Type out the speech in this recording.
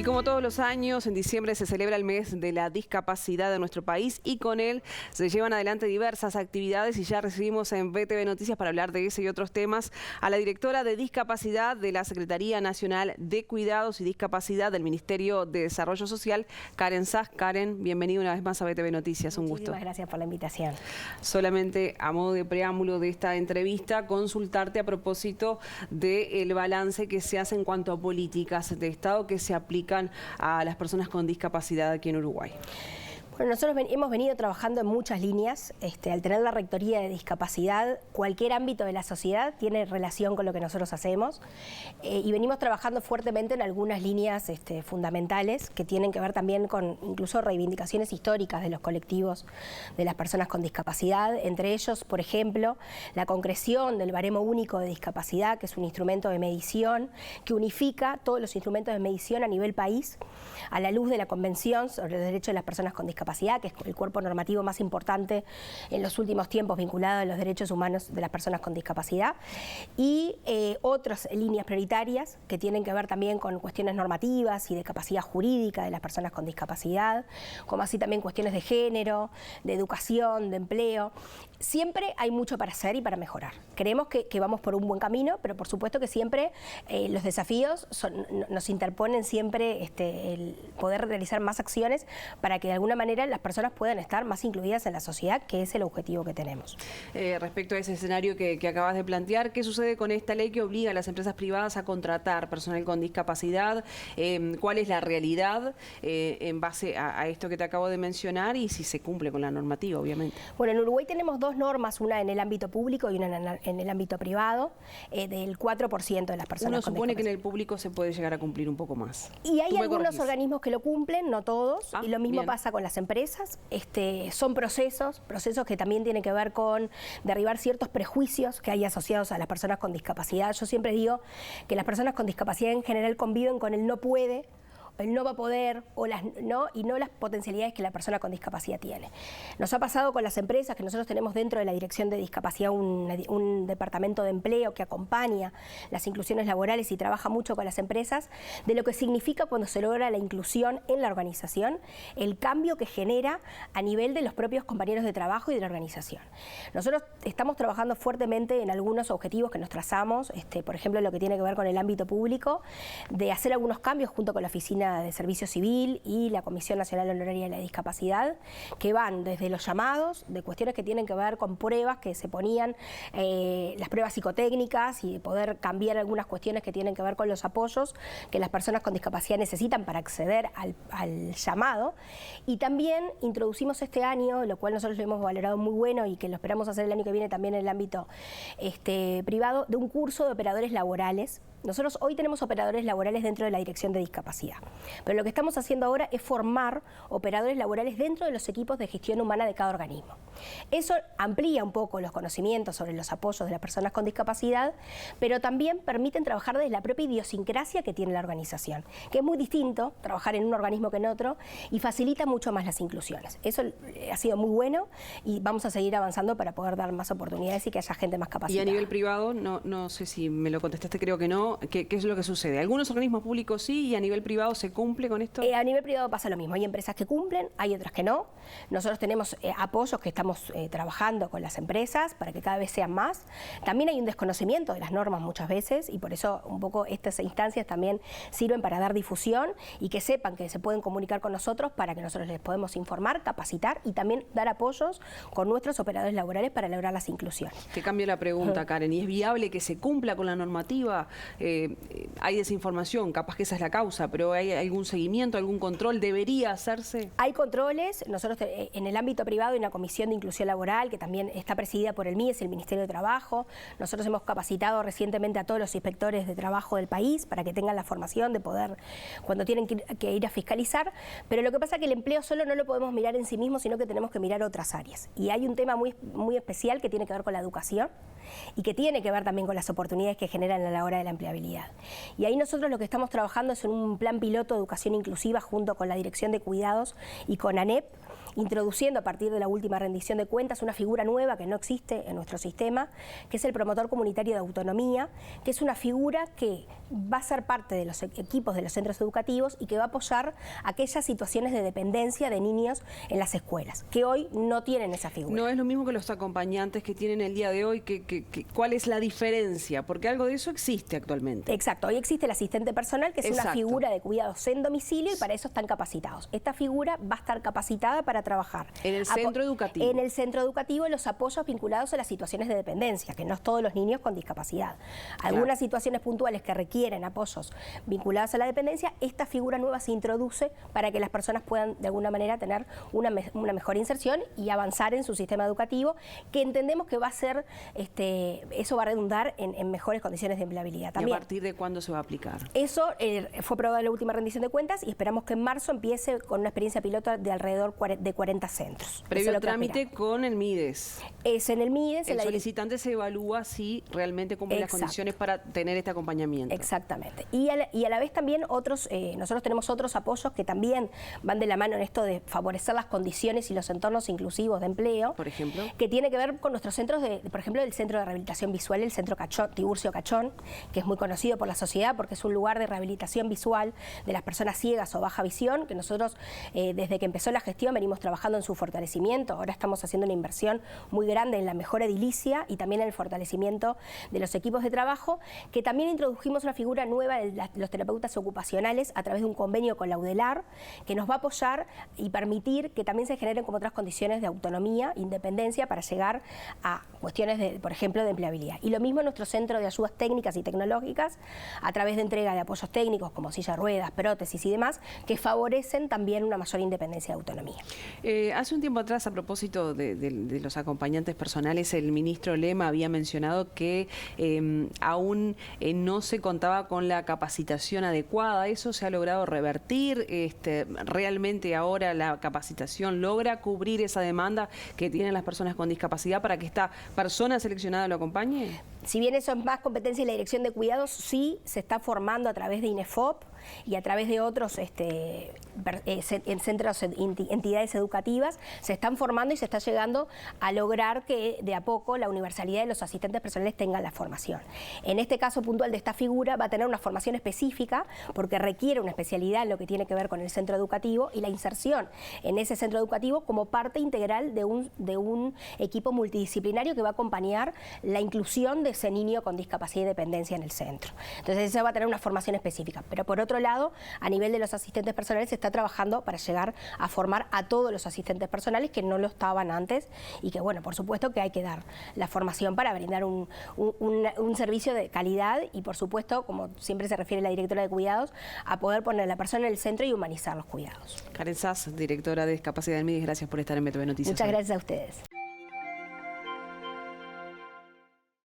Y como todos los años, en diciembre se celebra el mes de la discapacidad de nuestro país y con él se llevan adelante diversas actividades y ya recibimos en BTV Noticias para hablar de ese y otros temas a la directora de Discapacidad de la Secretaría Nacional de Cuidados y Discapacidad del Ministerio de Desarrollo Social, Karen Sass. Karen, bienvenida una vez más a BTV Noticias, un gusto. Muchísimas gracias por la invitación. Solamente a modo de preámbulo de esta entrevista, consultarte a propósito del balance que se hace en cuanto a políticas de Estado que se aplican a las personas con discapacidad aquí en Uruguay. Bueno, nosotros hemos venido trabajando en muchas líneas. Al tener la Rectoría de Discapacidad, cualquier ámbito de la sociedad tiene relación con lo que nosotros hacemos y venimos trabajando fuertemente en algunas líneas fundamentales que tienen que ver también con incluso reivindicaciones históricas de los colectivos de las personas con discapacidad. Entre ellos, por ejemplo, la concreción del baremo único de discapacidad, que es un instrumento de medición que unifica todos los instrumentos de medición a nivel país a la luz de la Convención sobre los Derechos de las Personas con Discapacidad, que es el cuerpo normativo más importante en los últimos tiempos vinculado a los derechos humanos de las personas con discapacidad, y otras líneas prioritarias que tienen que ver también con cuestiones normativas y de capacidad jurídica de las personas con discapacidad, como así también cuestiones de género, de educación, de empleo. Siempre hay mucho para hacer y para mejorar. Creemos que vamos por un buen camino, pero por supuesto que siempre los desafíos nos interponen siempre el poder realizar más acciones para que de alguna manera las personas puedan estar más incluidas en la sociedad, que es el objetivo que tenemos. Respecto a ese escenario que acabas de plantear, ¿qué sucede con esta ley que obliga a las empresas privadas a contratar personal con discapacidad? ¿Cuál es la realidad en base a esto que te acabo de mencionar y si se cumple con la normativa, obviamente? Bueno, en Uruguay tenemos dos normas, una en el ámbito público y una en el ámbito privado, del 4% de las personas Uno con supone que en el público se puede llegar a cumplir un poco más. Y hay algunos organismos que lo cumplen, no todos, y lo mismo bien. pasa con las empresas. Son procesos que también tienen que ver con derribar ciertos prejuicios que hay asociados a las personas con discapacidad. Yo siempre digo que las personas con discapacidad en general conviven con el no puede, el no va a poder y no las potencialidades que la persona con discapacidad tiene. Nos ha pasado con las empresas que nosotros tenemos dentro de la Dirección de Discapacidad un departamento de empleo que acompaña las inclusiones laborales y trabaja mucho con las empresas, de lo que significa cuando se logra la inclusión en la organización, el cambio que genera a nivel de los propios compañeros de trabajo y de la organización. Nosotros estamos trabajando fuertemente en algunos objetivos que nos trazamos, por ejemplo, lo que tiene que ver con el ámbito público, de hacer algunos cambios junto con la Oficina de Servicio Civil y la Comisión Nacional Honoraria de la Discapacidad, que van desde los llamados, de cuestiones que tienen que ver con pruebas que se ponían, las pruebas psicotécnicas y de poder cambiar algunas cuestiones que tienen que ver con los apoyos que las personas con discapacidad necesitan para acceder al llamado. Y también introducimos este año, lo cual nosotros lo hemos valorado muy bueno y que lo esperamos hacer el año que viene también en el ámbito privado, de un curso de operadores laborales. Nosotros hoy tenemos operadores laborales dentro de la Dirección de Discapacidad, pero lo que estamos haciendo ahora es formar operadores laborales dentro de los equipos de gestión humana de cada organismo. Eso amplía un poco los conocimientos sobre los apoyos de las personas con discapacidad, pero también permiten trabajar desde la propia idiosincrasia que tiene la organización, que es muy distinto trabajar en un organismo que en otro y facilita mucho más las inclusiones. Eso ha sido muy bueno y vamos a seguir avanzando para poder dar más oportunidades y que haya gente más capacitada. Y a nivel privado, no sé si me lo contestaste, creo que no. ¿Qué es lo que sucede? Algunos organismos públicos sí y a nivel privado se cumple con esto. A nivel privado pasa lo mismo. Hay empresas que cumplen, hay otras que no. Nosotros tenemos apoyos que estamos trabajando con las empresas para que cada vez sean más. También hay un desconocimiento de las normas muchas veces y por eso un poco estas instancias también sirven para dar difusión y que sepan que se pueden comunicar con nosotros para que nosotros les podemos informar, capacitar y también dar apoyos con nuestros operadores laborales para lograr las inclusiones. Te cambio la pregunta, Karen. ¿Y es viable que se cumpla con la normativa? Hay desinformación, capaz que esa es la causa, pero ¿hay algún seguimiento, algún control? ¿Debería hacerse? Hay controles. Nosotros en el ámbito privado hay una comisión de inclusión laboral que también está presidida por el MIES, el Ministerio de Trabajo. Nosotros hemos capacitado recientemente a todos los inspectores de trabajo del país para que tengan la formación de poder, cuando tienen que ir a fiscalizar, pero lo que pasa es que el empleo solo no lo podemos mirar en sí mismo, sino que tenemos que mirar otras áreas. Y hay un tema muy, muy especial que tiene que ver con la educación y que tiene que ver también con las oportunidades que generan a la hora de la empleabilidad. Y ahí nosotros lo que estamos trabajando es en un plan piloto de educación inclusiva junto con la Dirección de Cuidados y con ANEP, introduciendo a partir de la última rendición de cuentas una figura nueva que no existe en nuestro sistema, que es el promotor comunitario de autonomía, que es una figura que va a ser parte de los equipos de los centros educativos y que va a apoyar aquellas situaciones de dependencia de niños en las escuelas, que hoy no tienen esa figura. No es lo mismo que los acompañantes que tienen el día de hoy, ¿cuál es la diferencia? Porque algo de eso existe actualmente. Exacto, hoy existe el asistente personal, que es una figura de cuidados en domicilio y para eso están capacitados. Esta figura va a estar capacitada para trabajar en el centro educativo. En el centro educativo, en los apoyos vinculados a las situaciones de dependencia, que no es todos los niños con discapacidad. Algunas situaciones puntuales que requieren apoyos vinculados a la dependencia, esta figura nueva se introduce para que las personas puedan de alguna manera tener una mejor inserción y avanzar en su sistema educativo, que entendemos que va a ser, eso va a redundar en mejores condiciones de empleabilidad también. ¿Y a partir de cuándo se va a aplicar? Eso fue aprobado en la última rendición de cuentas y esperamos que en marzo empiece con una experiencia piloto de alrededor de 40 centros. Previo trámite con el MIDES. Es en el MIDES. El solicitante se evalúa si realmente cumple las condiciones para tener este acompañamiento. Exactamente. Y a la vez también nosotros tenemos otros apoyos que también van de la mano en esto de favorecer las condiciones y los entornos inclusivos de empleo. Por ejemplo. Que tiene que ver con nuestros centros, por ejemplo, el Centro de Rehabilitación Visual, el Centro Tiburcio Cachón, que es muy conocido por la sociedad porque es un lugar de rehabilitación visual de las personas ciegas o baja visión, que nosotros desde que empezó la gestión venimos trabajando en su fortalecimiento. Ahora estamos haciendo una inversión muy grande en la mejora edilicia y también en el fortalecimiento de los equipos de trabajo, que también introdujimos una figura nueva de los terapeutas ocupacionales a través de un convenio con la UDELAR, que nos va a apoyar y permitir que también se generen como otras condiciones de autonomía, independencia, para llegar a cuestiones, por ejemplo, de empleabilidad. Y lo mismo en nuestro centro de ayudas técnicas y tecnológicas, a través de entrega de apoyos técnicos como silla de ruedas, prótesis y demás, que favorecen también una mayor independencia y autonomía. Hace un tiempo atrás, a propósito de los acompañantes personales, el ministro Lema había mencionado que aún no se contaba con la capacitación adecuada. ¿Eso se ha logrado revertir? ¿Realmente ahora la capacitación logra cubrir esa demanda que tienen las personas con discapacidad para que esta persona seleccionada lo acompañe? Si bien eso es más competencia de la Dirección de Cuidados, sí se está formando a través de INEFOP y a través de otros centros, entidades educativas, se están formando y se está llegando a lograr que de a poco la universalidad de los asistentes personales tengan la formación. En este caso puntual de esta figura va a tener una formación específica porque requiere una especialidad en lo que tiene que ver con el centro educativo y la inserción en ese centro educativo como parte integral de un equipo multidisciplinario que va a acompañar la inclusión de ese niño con discapacidad y dependencia en el centro. Entonces eso va a tener una formación específica, pero por otro lado, a nivel de los asistentes personales se está trabajando para llegar a formar a todos los asistentes personales que no lo estaban antes y que, bueno, por supuesto que hay que dar la formación para brindar un servicio de calidad y, por supuesto, como siempre se refiere la directora de cuidados, a poder poner a la persona en el centro y humanizar los cuidados. Karen Sass, directora de Discapacidad del MIDES, gracias por estar en BTV Noticias. Muchas gracias a ustedes.